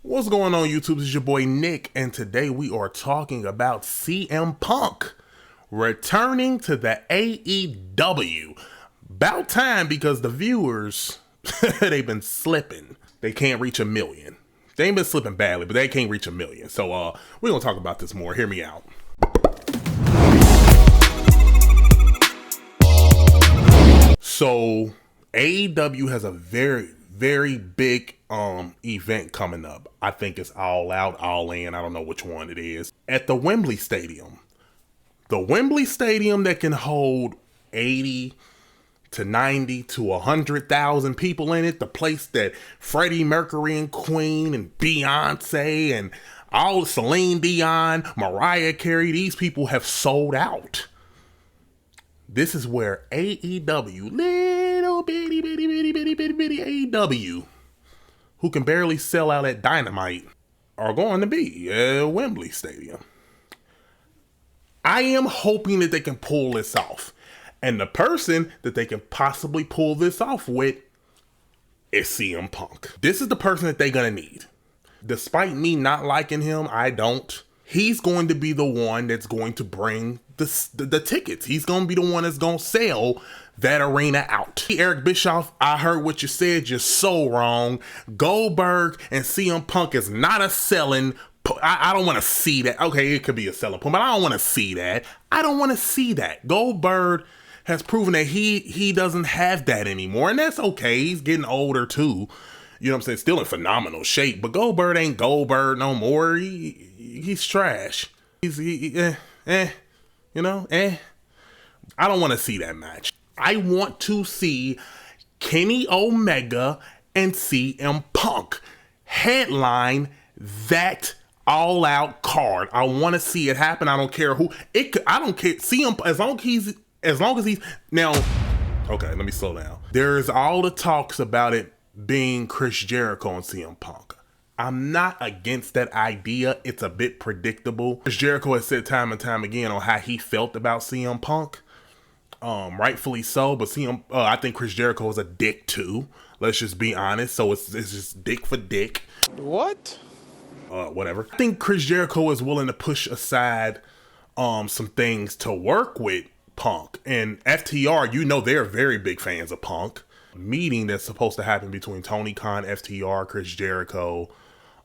What's going on, YouTube? This is your boy Nick, and today we are talking about CM Punk returning to the AEW. About time, because the viewers, they've been slipping. They can't reach 1 million. They ain't been slipping badly, but they can't reach 1 million. So we're going to talk about this more. Hear me out. So AEW has a very big event coming up. I think it's All Out, All In. I don't know which one it is. At the Wembley Stadium. The Wembley Stadium that can hold 80 to 90 to 100,000 people in it. The place that Freddie Mercury and Queen and Beyonce and all Celine Dion, Mariah Carey, these people have sold out. This is where AEW, little bitty AEW, who can barely sell out at Dynamite, are going to be at Wembley Stadium. I am hoping that they can pull this off. And the person that they can possibly pull this off with is CM Punk. This is the person that they're going to need. Despite me not liking him, I don't. He's going to be the one that's going to bring the tickets. He's going to be the one that's going to sell that arena out. Eric Bischoff, I heard what you said. You're so wrong. Goldberg and CM Punk is not a selling. I don't want to see that. Okay, it could be a selling point, but I don't want to see that. I don't want to see that. Goldberg has proven that he doesn't have that anymore, and that's okay. He's getting older too. You know what I'm saying? Still in phenomenal shape, but Goldberg ain't Goldberg no more. He's trash. I don't want to see that match. I want to see Kenny Omega and CM Punk headline that All Out card. I want to see it happen. I don't care who. I don't care. CM, as long as he's now. Okay, let me slow down. There's all the talks about it being Chris Jericho and CM Punk. I'm not against that idea. It's a bit predictable. Chris Jericho has said time and time again on how he felt about CM Punk. Rightfully so, but I think Chris Jericho is a dick too. Let's just be honest. So it's just dick for dick. What? Whatever. I think Chris Jericho is willing to push aside some things to work with Punk. And FTR, you know, they're very big fans of Punk. Meeting that's supposed to happen between Tony Khan, FTR, Chris Jericho,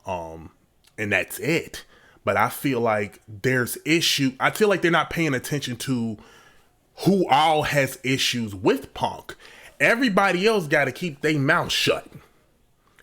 and that's it. But I feel like there's issue. I feel like they're not paying attention to who all has issues with Punk. Everybody else got to keep their mouth shut.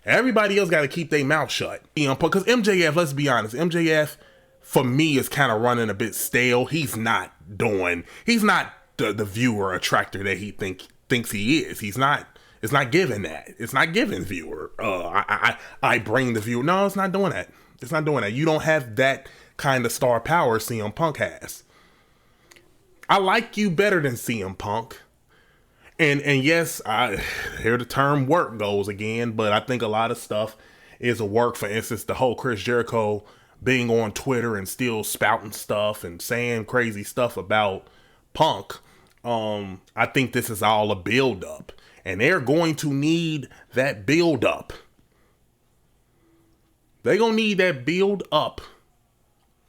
Everybody else got to keep their mouth shut. Because MJF, let's be honest, MJF for me is kind of running a bit stale. He's not the viewer attractor that he thinks he is. He's not. It's not giving that. It's not giving viewer. I bring the viewer. No, it's not doing that. It's not doing that. You don't have that kind of star power CM Punk has. I like you better than CM Punk. And yes, I hear the term work goes again, but I think a lot of stuff is a work. For instance, the whole Chris Jericho being on Twitter and still spouting stuff and saying crazy stuff about Punk. I think this is all a build up, and they're going to need that build up. They're going to need that build up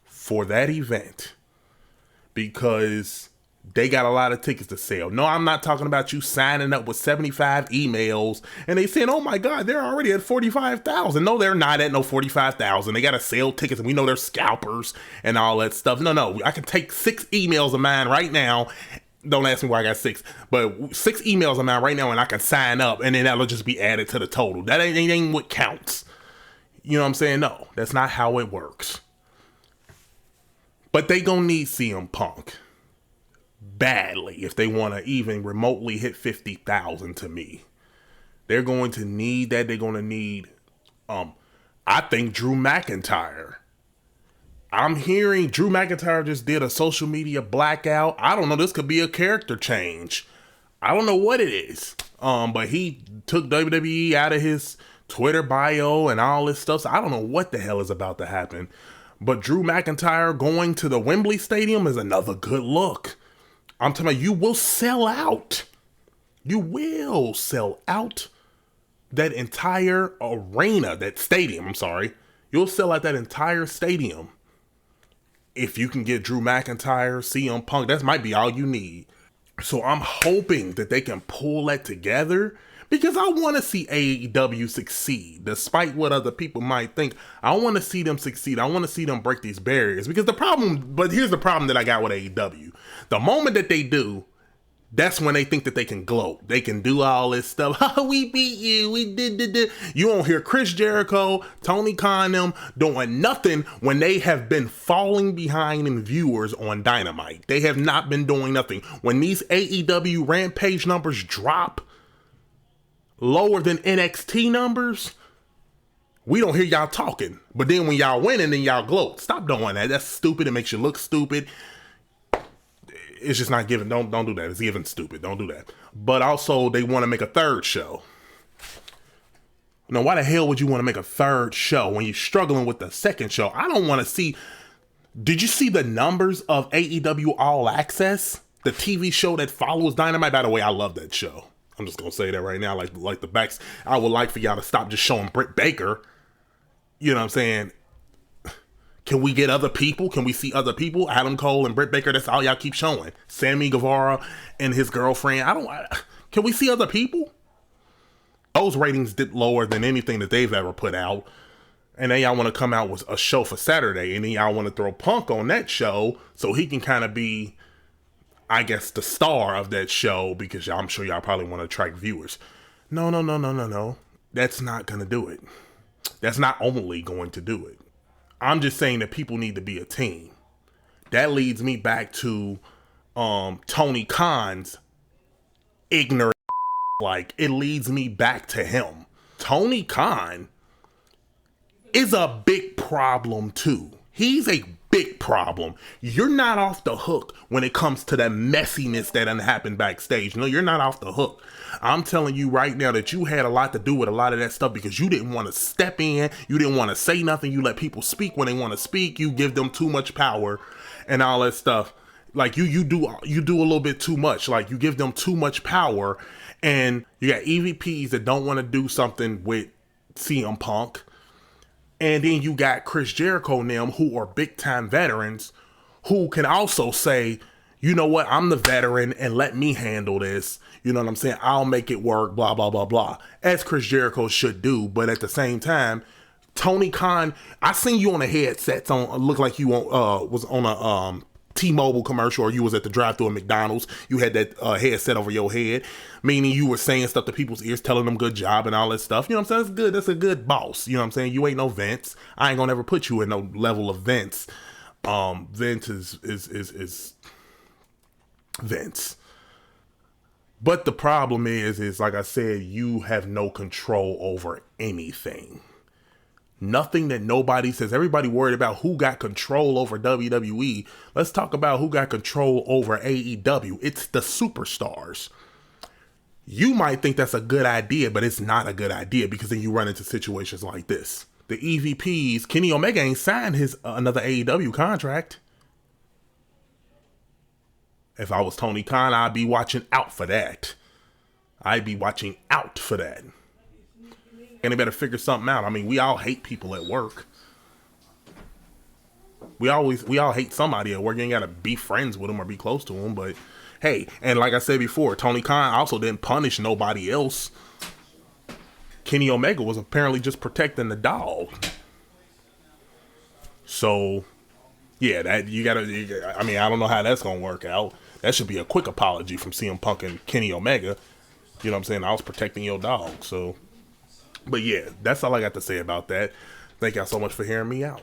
for that event because they got a lot of tickets to sell. No, I'm not talking about you signing up with 75 emails and they saying, oh my God, they're already at 45,000. No, they're not at no 45,000. They got to sell tickets and we know they're scalpers and all that stuff. No, I can take 6 emails of mine right now. Don't ask me why I got 6, but 6 emails of mine right now and I can sign up and then that'll just be added to the total. That ain't what counts. You know what I'm saying? No, that's not how it works. But they gonna need CM Punk badly if they want to even remotely hit 50,000 to me. They're going to need that. They're going to need, I think Drew McIntyre. I'm hearing Drew McIntyre just did a social media blackout. I don't know. This could be a character change. I don't know what it is. But he took WWE out of his Twitter bio and all this stuff. So I don't know what the hell is about to happen. But Drew McIntyre going to the Wembley Stadium is another good look. I'm talking about you will sell out. You will sell out that entire arena, that stadium, I'm sorry. You'll sell out that entire stadium. If you can get Drew McIntyre, CM Punk, that might be all you need. So I'm hoping that they can pull that together, because I want to see AEW succeed. Despite what other people might think, I want to see them succeed. I want to see them break these barriers. Because here's the problem that I got with AEW. The moment that they do, that's when they think that they can gloat. They can do all this stuff. Oh, we beat you. We did. You won't hear Chris Jericho, Tony Khan, them doing nothing when they have been falling behind in viewers on Dynamite. They have not been doing nothing. When these AEW Rampage numbers drop lower than NXT numbers, we don't hear y'all talking. But then when y'all winning, then y'all gloat. Stop doing that. That's stupid. It makes you look stupid. It's just not giving. Don't do that. It's even stupid. Don't do that. But also, they want to make a third show. Now, why the hell would you want to make a third show when you're struggling with the second show? I don't want to see. Did you see the numbers of AEW All Access, the TV show that follows Dynamite? By the way, I love that show. I'm just gonna say that right now. Like the backs. I would like for y'all to stop just showing Britt Baker. You know what I'm saying? Can we get other people? Can we see other people? Adam Cole and Britt Baker, that's all y'all keep showing. Sammy Guevara and his girlfriend. Can we see other people? Those ratings dip lower than anything that they've ever put out. And then y'all want to come out with a show for Saturday. And then y'all want to throw Punk on that show so he can kind of be, I guess, the star of that show, because I'm sure y'all probably want to attract viewers. No. That's not going to do it. That's not only going to do it. I'm just saying that people need to be a team. That leads me back to Tony Khan's ignorant. Like, it leads me back to him. Tony Khan is a big problem too. He's a big problem. You're not off the hook when it comes to that messiness that done happened backstage. No, you're not off the hook. I'm telling you right now that you had a lot to do with a lot of that stuff, because you didn't want to step in. You didn't want to say nothing. You let people speak when they want to speak. You give them too much power and all that stuff. Like you do a little bit too much. Like, you give them too much power, and you got EVPs that don't want to do something with CM Punk. And then you got Chris Jericho and them, who are big time veterans, who can also say, you know what, I'm the veteran and let me handle this. You know what I'm saying? I'll make it work, blah, blah, blah, blah. As Chris Jericho should do. But at the same time, Tony Khan, I seen you on a headset. Looked like you was on a T-Mobile commercial, or you was at the drive-thru at McDonald's. You had that headset over your head, meaning you were saying stuff to people's ears, telling them good job and all that stuff. You know what I'm saying? That's good. That's a good boss. You know what I'm saying? You ain't no Vince. I ain't gonna ever put you in no level of Vince. Vince is Vince. But the problem is like I said, you have no control over anything. Nothing that nobody says. Everybody worried about who got control over WWE. Let's talk about who got control over AEW. It's the superstars. You might think that's a good idea, but it's not a good idea, because then you run into situations like this. The EVPs, Kenny Omega ain't signed his another AEW contract. If I was Tony Khan, I'd be watching out for that. I'd be watching out for that. And they better figure something out. I mean, we all hate people at work. We all hate somebody at work. You ain't gotta be friends with them or be close to them. But hey, and like I said before, Tony Khan also didn't punish nobody else. Kenny Omega was apparently just protecting the dog. So yeah, that I mean, I don't know how that's gonna work out. That should be a quick apology from CM Punk and Kenny Omega. You know what I'm saying? I was protecting your dog. So. But yeah, that's all I got to say about that. Thank y'all so much for hearing me out.